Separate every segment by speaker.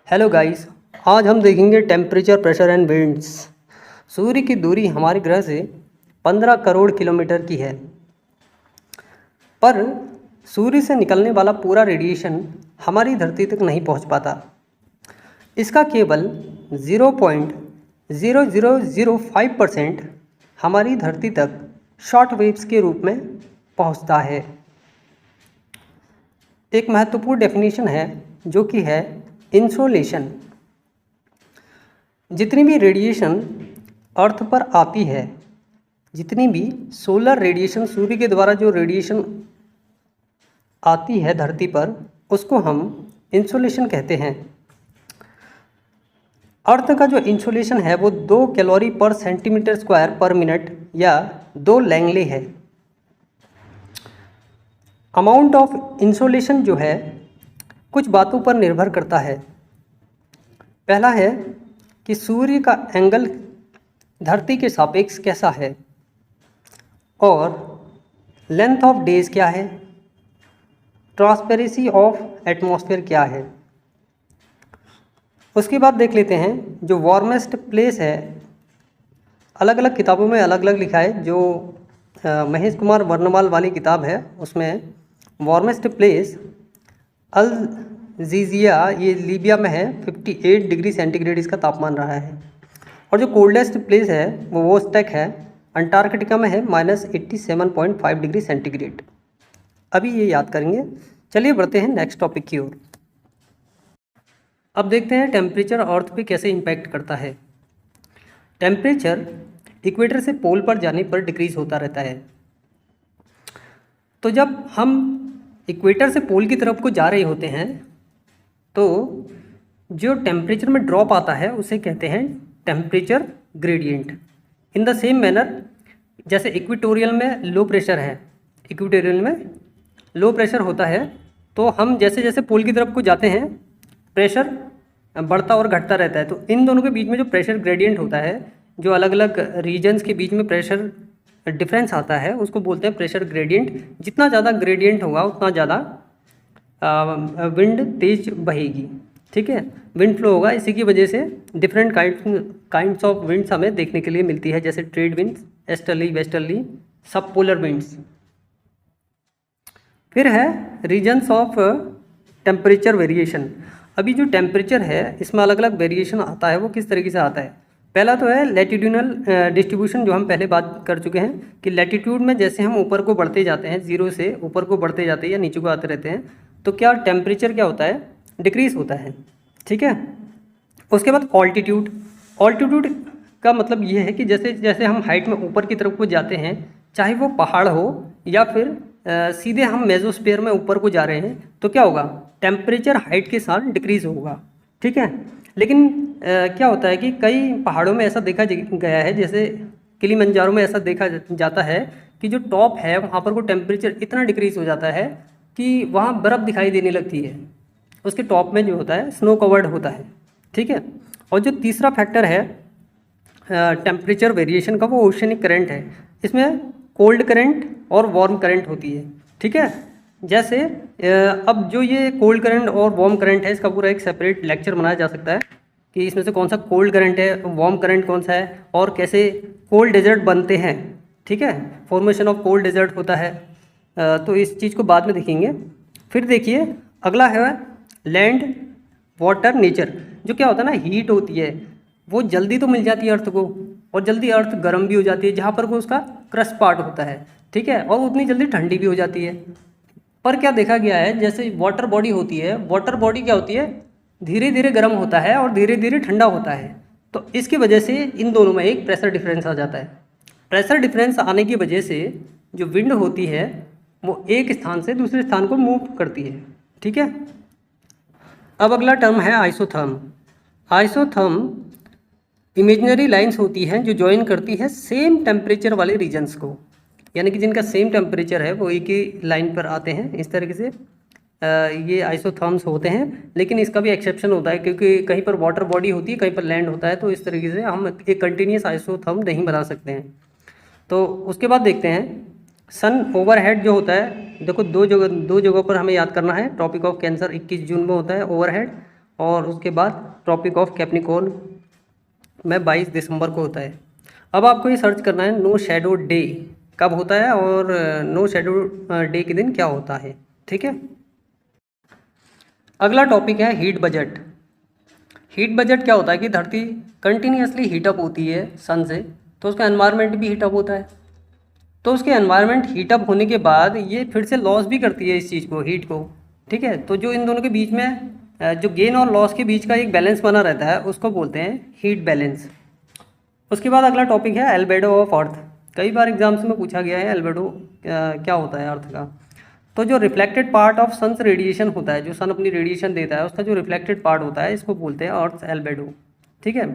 Speaker 1: Hello guys, आज हम देखेंगे टेम्परेचर, प्रेशर एंड विंड्स। सूर्य की दूरी हमारे ग्रह से 15 करोड़ किलोमीटर की है, पर सूर्य से निकलने वाला पूरा रेडिएशन हमारी धरती तक नहीं पहुंच पाता। इसका केवल 0.0005% हमारी धरती तक शॉर्ट वेव्स के रूप में पहुंचता है। एक महत्वपूर्ण डेफिनेशन है जो कि है इंसोलेशन। जितनी भी रेडिएशन अर्थ पर आती है, जितनी भी सोलर रेडिएशन, सूर्य के द्वारा जो रेडिएशन आती है धरती पर, उसको हम इंसोलेशन कहते हैं। अर्थ का जो इंसोलेशन है वो 2 कैलोरी पर सेंटीमीटर स्क्वायर पर मिनट या 2 लैंगले है। अमाउंट ऑफ इंसोलेशन जो है कुछ बातों पर निर्भर करता है। पहला है कि सूर्य का एंगल धरती के सापेक्ष कैसा है, और लेंथ ऑफ डेज क्या है, ट्रांसपेरेंसी ऑफ एटमॉस्फेयर क्या है। उसके बाद देख लेते हैं जो वार्मेस्ट प्लेस है। अलग अलग किताबों में अलग अलग लिखा है। जो महेश कुमार वर्णमाल वाली किताब है उसमें वार्मेस्ट प्लेस अल्जीजिया, ये लीबिया में है, 58 डिग्री सेंटीग्रेड इसका तापमान रहा है। और जो कोल्डेस्ट प्लेस है वो वोस्टेक है, अंटार्कटिका में है, -87.5 डिग्री सेंटीग्रेड। अभी ये याद करेंगे। चलिए बढ़ते हैं नेक्स्ट टॉपिक की ओर। अब देखते हैं टेम्परेचर अर्थ पे कैसे इम्पैक्ट करता है। टेम्परेचर इक्वेटर से पोल पर जाने पर डिक्रीज होता रहता है। तो जब हम इक्वेटर से पोल की तरफ को जा रहे होते हैं तो जो टेम्परेचर में ड्रॉप आता है उसे कहते हैं temperature gradient. In the same manner, जैसे इक्वेटोरियल में लो प्रेशर है, इक्वेटोरियल में लो प्रेशर होता है, तो हम जैसे जैसे पोल की तरफ को जाते हैं प्रेशर बढ़ता और घटता रहता है। तो इन दोनों के बीच में जो प्रेशर ग्रेडियंट होता है, जो अलग अलग रीजन्स के बीच में प्रेशर डिफरेंस आता है, उसको बोलते हैं प्रेशर ग्रेडियंट। जितना ज़्यादा ग्रेडियंट होगा उतना ज़्यादा विंड तेज बहेगी, ठीक है, विंड फ्लो होगा। इसी की वजह से डिफरेंट काइंड्स ऑफ विंड्स हमें देखने के लिए मिलती है, जैसे ट्रेड विंड्स, ईस्टर्ली, वेस्टर्ली, सब पोलर विंड्स। फिर है रीजन्स ऑफ टेम्परेचर वेरिएशन। अभी जो टेम्परेचर है इसमें अलग अलग वेरिएशन आता है। वो किस तरीके से आता है? पहला तो है लैटिट्यूडनल डिस्ट्रीब्यूशन, जो हम पहले बात कर चुके हैं कि लैटिट्यूड में जैसे हम ऊपर को बढ़ते जाते हैं, जीरो से ऊपर को बढ़ते जाते हैं या नीचे को आते रहते हैं, तो क्या टेम्परेचर क्या होता है? डिक्रीज होता है, ठीक है। उसके बाद ऑल्टीट्यूड। ऑल्टीट्यूड का मतलब ये है कि जैसे जैसे हम हाइट में ऊपर की तरफ को जाते हैं, चाहे वो पहाड़ हो या फिर सीधे हम मेसोस्फीयर में ऊपर को जा रहे हैं, तो क्या होगा? टेम्परेचर हाइट के साथ डिक्रीज होगा, ठीक है। लेकिन क्या होता है कि कई पहाड़ों में ऐसा देखा गया है, जैसे किलिमंजारो में ऐसा देखा जाता है कि जो टॉप है वहाँ पर को टेम्परेचर इतना डिक्रीज हो जाता है कि वहाँ बर्फ़ दिखाई देने लगती है। उसके टॉप में जो होता है स्नो कवर्ड होता है, ठीक है। और जो तीसरा फैक्टर है टेम्परेचर वेरिएशन का, वो ओशनिक करंट है। इसमें कोल्ड करंट और वार्म करंट होती है, ठीक है। जैसे अब जो ये कोल्ड करंट और वार्म करंट है, इसका पूरा एक सेपरेट लेक्चर बनाया जा सकता है कि इसमें से कौन सा कोल्ड करंट है, वार्म करंट कौन सा है, और कैसे कोल्ड डेजर्ट बनते हैं, ठीक है, फॉर्मेशन ऑफ कोल्ड डेजर्ट होता है। तो इस चीज़ को बाद में देखेंगे। फिर देखिए अगला है लैंड वाटर नेचर। जो क्या होता है ना, हीट होती है, वो जल्दी तो मिल जाती है अर्थ को, और जल्दी अर्थ गर्म भी हो जाती है जहाँ पर को उसका क्रस्ट पार्ट होता है, ठीक है, और उतनी जल्दी ठंडी भी हो जाती है। पर क्या देखा गया है, जैसे वाटर बॉडी होती है, वाटर बॉडी क्या होती है, धीरे धीरे गर्म होता है और धीरे धीरे ठंडा होता है। तो इसकी वजह से इन दोनों में एक प्रेशर डिफरेंस आ जाता है। प्रेशर डिफरेंस आने की वजह से जो विंड होती है वो एक स्थान से दूसरे स्थान को मूव करती है, ठीक है। अब अगला टर्म है आइसोथर्म। आइसोथर्म इमेजिनरी लाइंस होती हैं जो ज्वाइन करती है सेम टेम्परेचर वाले रीजन्स को, यानी कि जिनका सेम टेम्परेचर है वो एक ही लाइन पर आते हैं। इस तरीके से ये आइसोथर्म्स होते हैं। लेकिन इसका भी एक्सेप्शन होता है, क्योंकि कहीं पर वाटर बॉडी होती है, कहीं पर लैंड होता है, तो इस तरीके से हम एक कंटिन्यूस आइसोथर्म नहीं बना सकते हैं। तो उसके बाद देखते हैं सन ओवरहेड जो होता है। देखो दो जगह पर हमें याद करना है। ट्रॉपिक ऑफ कैंसर 21 जून में होता है ओवरहेड, और उसके बाद ट्रॉपिक ऑफ कैप्रिकॉर्न में 22 दिसंबर को होता है। अब आपको ये सर्च करना है नो शैडो डे कब होता है और नो शैडो डे के दिन क्या होता है। ठीक है, अगला टॉपिक है हीट बजट। हीट बजट क्या होता है कि धरती कंटिन्यूसली हीटअप होती है सन से, तो उसका एनवायरनमेंट भी हीटअप होता है। तो उसके एनवायरनमेंट हीटअप होने के बाद ये फिर से लॉस भी करती है इस चीज़ को, हीट को। ठीक है, तो जो इन दोनों के बीच में जो गेन और लॉस के बीच का एक बैलेंस बना रहता है उसको बोलते हैं हीट बैलेंस। उसके बाद अगला टॉपिक है एल्बेडो ऑफ अर्थ। कई बार एग्जाम्स में पूछा गया है एल्बेडो क्या होता है अर्थ का। तो जो reflected part of sun's radiation होता है, जो सन अपनी रेडिएशन देता है उसका जो रिफ्लेक्टेड पार्ट होता है, इसको बोलते हैं अर्थ एल्बेडो। ठीक है,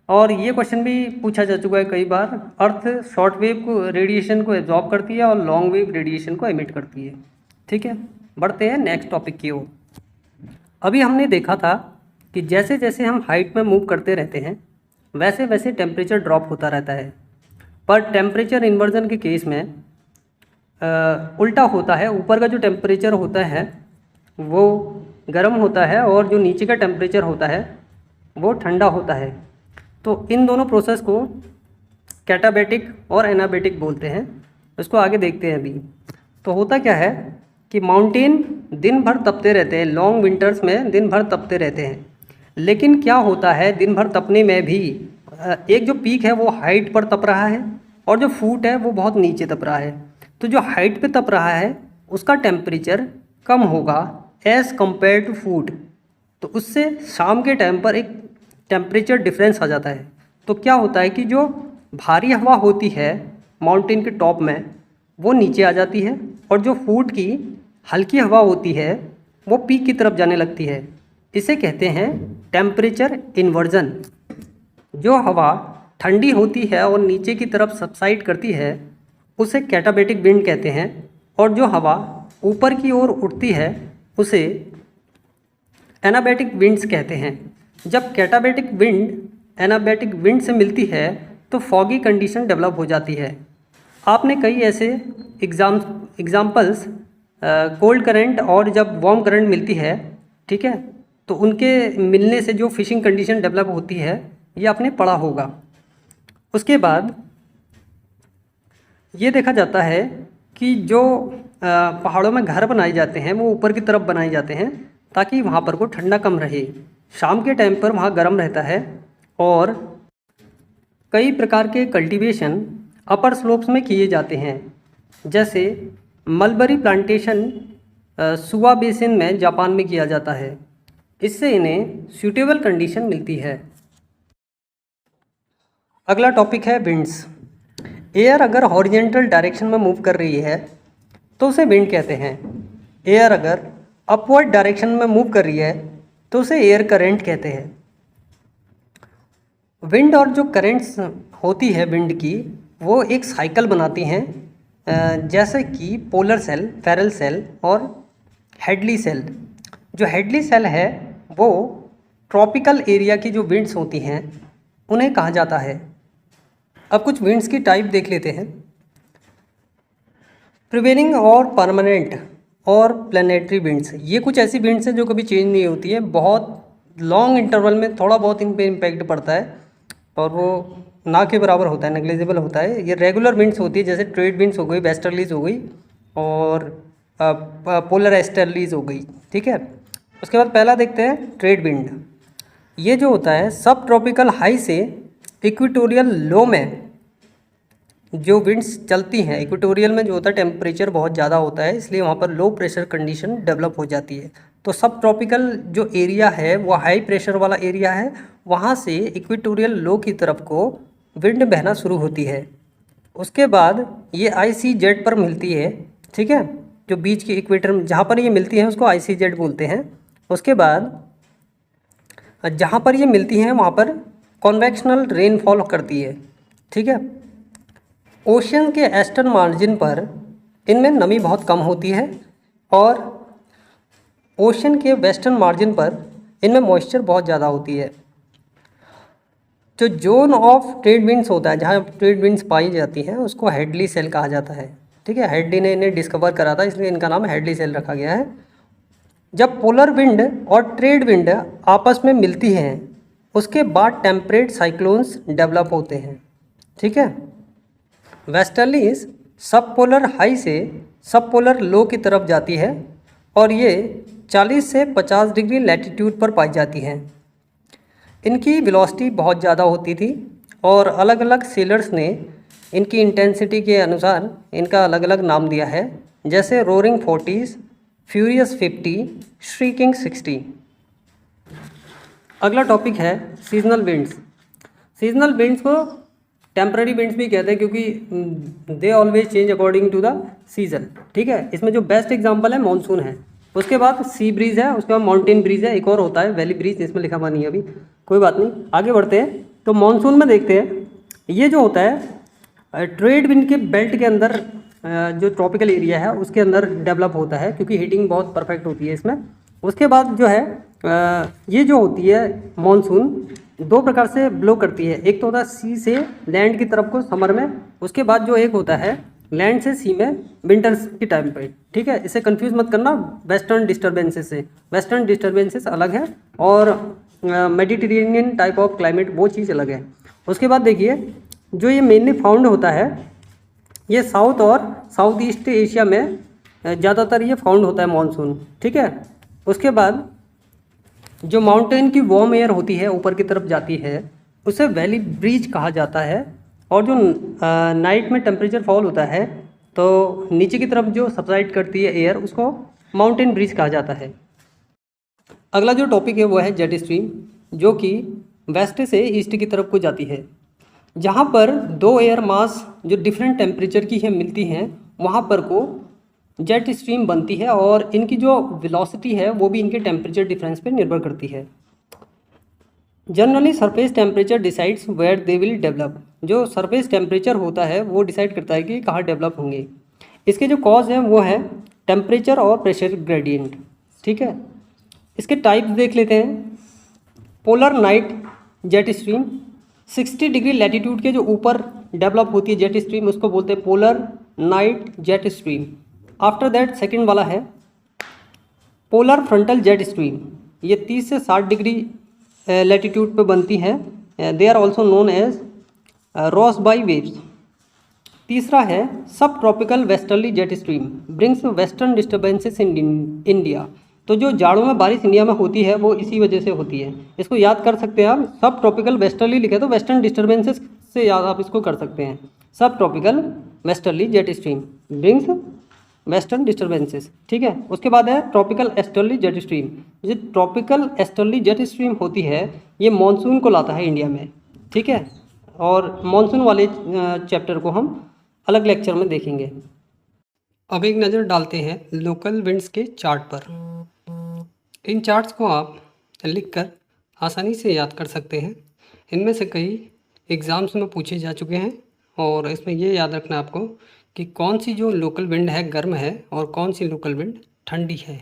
Speaker 1: और ये क्वेश्चन भी पूछा जा चुका है कई बार। अर्थ शॉर्ट वेव को रेडिएशन को एब्जॉर्ब करती है और लॉन्ग वेव रेडिएशन को एमिट करती है। ठीक है, बढ़ते हैं नेक्स्ट टॉपिक की ओर। अभी हमने देखा था कि जैसे जैसे हम हाइट में मूव करते रहते हैं वैसे वैसे टेम्परेचर ड्रॉप होता रहता है, पर टेम्परेचर इन्वर्जन के केस में उल्टा होता है। ऊपर का जो टेम्परेचर होता है वो गर्म होता है और जो नीचे का टेम्परेचर होता है वो ठंडा होता है। तो इन दोनों प्रोसेस को कैटाबैटिक और एनाबैटिक बोलते हैं। इसको आगे देखते हैं अभी। तो होता क्या है कि माउंटेन दिन भर तपते रहते हैं, लॉन्ग विंटर्स में दिन भर तपते रहते हैं। लेकिन क्या होता है, दिन भर तपने में भी एक जो पीक है वो हाइट पर तप रहा है और जो फूट है वो बहुत नीचे तप रहा है। तो जो हाइट पे तप रहा है उसका टेम्परेचर कम होगा एज़ कम्पेयर टू फूट। तो उससे शाम के टाइम पर एक टेम्परेचर डिफरेंस आ जाता है। तो क्या होता है कि जो भारी हवा होती है माउंटेन के टॉप में वो नीचे आ जाती है और जो फूट की हल्की हवा होती है वो पीक की तरफ जाने लगती है। इसे कहते हैं टेम्परेचर इन्वर्जन। जो हवा ठंडी होती है और नीचे की तरफ सबसाइड करती है उसे कैटाबैटिक विंड कहते हैं, और जो हवा ऊपर की ओर उठती है उसे एनाबैटिक विंड्स कहते हैं। जब कैटाबैटिक विंड एनाबैटिक विंड से मिलती है तो फॉगी कंडीशन डेवलप हो जाती है। आपने कई ऐसे एग्जाम्पल्स कोल्ड करंट और जब वार्म करंट मिलती है, ठीक है, तो उनके मिलने से जो फिशिंग कंडीशन डेवलप होती है ये आपने पढ़ा होगा। उसके बाद ये देखा जाता है कि जो पहाड़ों में घर बनाए जाते हैं वो ऊपर की तरफ बनाए जाते हैं ताकि वहाँ पर को ठंडा कम रहे। शाम के टाइम पर वहाँ गर्म रहता है और कई प्रकार के कल्टीवेशन अपर स्लोप्स में किए जाते हैं, जैसे मलबरी प्लांटेशन सुवा बेसिन में जापान में किया जाता है। इससे इन्हें सूटेबल कंडीशन मिलती है। अगला टॉपिक है विंड्स। एयर अगर हॉरिजेंटल डायरेक्शन में मूव कर रही है तो उसे विंड कहते हैं। एयर अगर अपवर्ड डायरेक्शन में मूव कर रही है तो उसे एयर करंट कहते हैं। विंड और जो करंट्स होती है विंड की वो एक साइकिल बनाती हैं, जैसे कि पोलर सेल, फेरल सेल और हेडली सेल। जो हेडली सेल है वो ट्रॉपिकल एरिया की जो विंड्स होती हैं उन्हें कहा जाता है। अब कुछ विंड्स की टाइप देख लेते हैं। प्रिवेलिंग और परमानेंट और प्लानिटरी विंड्स, ये कुछ ऐसी विंड्स हैं जो कभी चेंज नहीं होती है। बहुत लॉन्ग इंटरवल में थोड़ा बहुत इन पे इम्पैक्ट पड़ता है और वो ना के बराबर होता है, नेग्लिजिबल होता है। ये रेगुलर विंड्स होती है, जैसे ट्रेड विंड्स हो गई, वेस्टर्लीज हो गई और पोलर एस्टर्लीज हो गई। ठीक है, उसके बाद पहला देखते हैं ट्रेड विंड। ये जो होता है सब ट्रॉपिकल हाई से इक्वेटोरियल लो में जो विंड्स चलती हैं। इक्वेटोरियल में जो होता है टेम्परेचर बहुत ज़्यादा होता है, इसलिए वहाँ पर लो प्रेशर कंडीशन डेवलप हो जाती है। तो सब ट्रॉपिकल जो एरिया है वो हाई प्रेशर वाला एरिया है, वहाँ से इक्वेटोरियल लो की तरफ को विंड बहना शुरू होती है। उसके बाद ये ICZ पर मिलती है, ठीक है, जो बीच के इक्वेटर में जहाँ पर ये मिलती है उसको ICZ बोलते हैं। उसके बाद जहाँ पर ये मिलती हैं वहाँ पर कॉन्वेक्शनल रेनफॉल करती है। ठीक है, ओशन के ईस्टर्न मार्जिन पर इनमें नमी बहुत कम होती है और ओशन के वेस्टर्न मार्जिन पर इनमें मॉइस्चर बहुत ज़्यादा होती है। जो जोन ऑफ ट्रेड विंड्स होता है, जहाँ ट्रेड विंड्स पाई जाती हैं, उसको हेडली सेल कहा जाता है। ठीक है, हेडली ने इन्हें डिस्कवर करा था, इसलिए इनका नाम हेडली सेल रखा गया है। जब पोलर विंड और ट्रेड विंड आपस में मिलती हैं उसके बाद टेम्परेट साइक्लोन्स डेवलप होते हैं। ठीक है। वेस्टर्लीज सब पोलर हाई से सब पोलर लो की तरफ जाती है और ये 40 से 50 डिग्री लैटिट्यूड पर पाई जाती हैं। इनकी वेलोसिटी बहुत ज़्यादा होती थी और अलग अलग सेलर्स ने इनकी इंटेंसिटी के अनुसार इनका अलग अलग नाम दिया है, जैसे रोरिंग 40s, फ्यूरियस 50, श्रीकिंग 60। अगला टॉपिक है सीजनल विंड्स। सीजनल विंड्स को टेम्पररी विंड्स भी कहते हैं क्योंकि they always change according to the season. ठीक है। इसमें जो बेस्ट एग्जांपल है मॉनसून है, उसके बाद सी ब्रीज है, उसके बाद माउंटेन ब्रीज है, एक और होता है वैली ब्रीज, इसमें लिखा हुआ नहीं है अभी, कोई बात नहीं, आगे बढ़ते हैं। तो मॉनसून में देखते हैं, ये जो होता है ट्रेड विंड के बेल्ट के अंदर जो ट्रॉपिकल एरिया है उसके अंदर डेवलप होता है क्योंकि हीटिंग बहुत परफेक्ट होती है इसमें। उसके बाद जो है ये जो होती है मॉनसून दो प्रकार से ब्लो करती है, एक तो होता है सी से लैंड की तरफ को समर में, उसके बाद जो एक होता है लैंड से सी में विंटर्स के टाइम पे। ठीक है। इसे कंफ्यूज मत करना वेस्टर्न डिस्टर्बेंसेस से, वेस्टर्न डिस्टर्बेंसेस अलग है और मेडिटेरेनियन टाइप ऑफ क्लाइमेट वो चीज़ अलग है। उसके बाद देखिए जो ये मेनली फाउंड होता है ये साउथ और साउथ ईस्ट एशिया में ज़्यादातर ये फाउंड होता है मानसून। ठीक है। उसके बाद जो माउंटेन की वार्म एयर होती है ऊपर की तरफ जाती है उसे वैली ब्रीज कहा जाता है, और जो नाइट में टेम्परेचर फॉल होता है तो नीचे की तरफ जो सबसाइड करती है एयर उसको माउंटेन ब्रीज कहा जाता है। अगला जो टॉपिक है वो है जेट स्ट्रीम, जो कि वेस्ट से ईस्ट की तरफ को जाती है। जहाँ पर दो एयर मास जो डिफरेंट टेम्परेचर की है मिलती हैं वहाँ पर को जेट स्ट्रीम बनती है और इनकी जो वेलोसिटी है वो भी इनके टेम्परेचर डिफरेंस पे निर्भर करती है। Generally surface temperature decides where they will develop. जो सरफेस टेम्परेचर होता है वो डिसाइड करता है कि कहाँ डेवलप होंगे। इसके जो कॉज है वो है टेम्परेचर और प्रेशर ग्रेडियंट। ठीक है। इसके टाइप्स देख लेते हैं। Polar night jet stream 60 degree latitude के जो ऊपर डेवलप होती है जेट स्ट्रीम उसको बोलते हैं polar night jet stream. After that second वाला है पोलर फ्रंटल जेट स्ट्रीम, ये 30 से 60 डिग्री लैटिट्यूड पे बनती है। They are also known as Rossby waves. तीसरा है subtropical westerly jet stream brings western disturbances in India. तो जो जाड़ों में बारिश इंडिया में होती है वो इसी वजह से होती है। इसको याद कर सकते हैं आप, सब ट्रॉपिकल वेस्टर्ली लिखे तो वेस्टर्न डिस्टर्बेंसेस से याद आप इसको कर सकते हैं। सब tropical westerly jet stream brings western disturbances. ठीक है। उसके बाद है ट्रॉपिकल एस्टर्ली जेट स्ट्रीम। जो ट्रॉपिकल एस्टर्ली जेट स्ट्रीम होती है ये मॉनसून को लाता है इंडिया में। ठीक है। और मॉनसून वाले चैप्टर को हम अलग लेक्चर में देखेंगे। अब एक नज़र डालते हैं लोकल विंड्स के चार्ट पर। इन चार्ट्स को आप लिखकर आसानी से याद कर सकते हैं। इनमें से कई एग्ज़ाम्स में पूछे जा चुके हैं और इसमें ये याद रखना आपको कि कौन सी जो लोकल विंड है गर्म है और कौन सी लोकल विंड ठंडी है।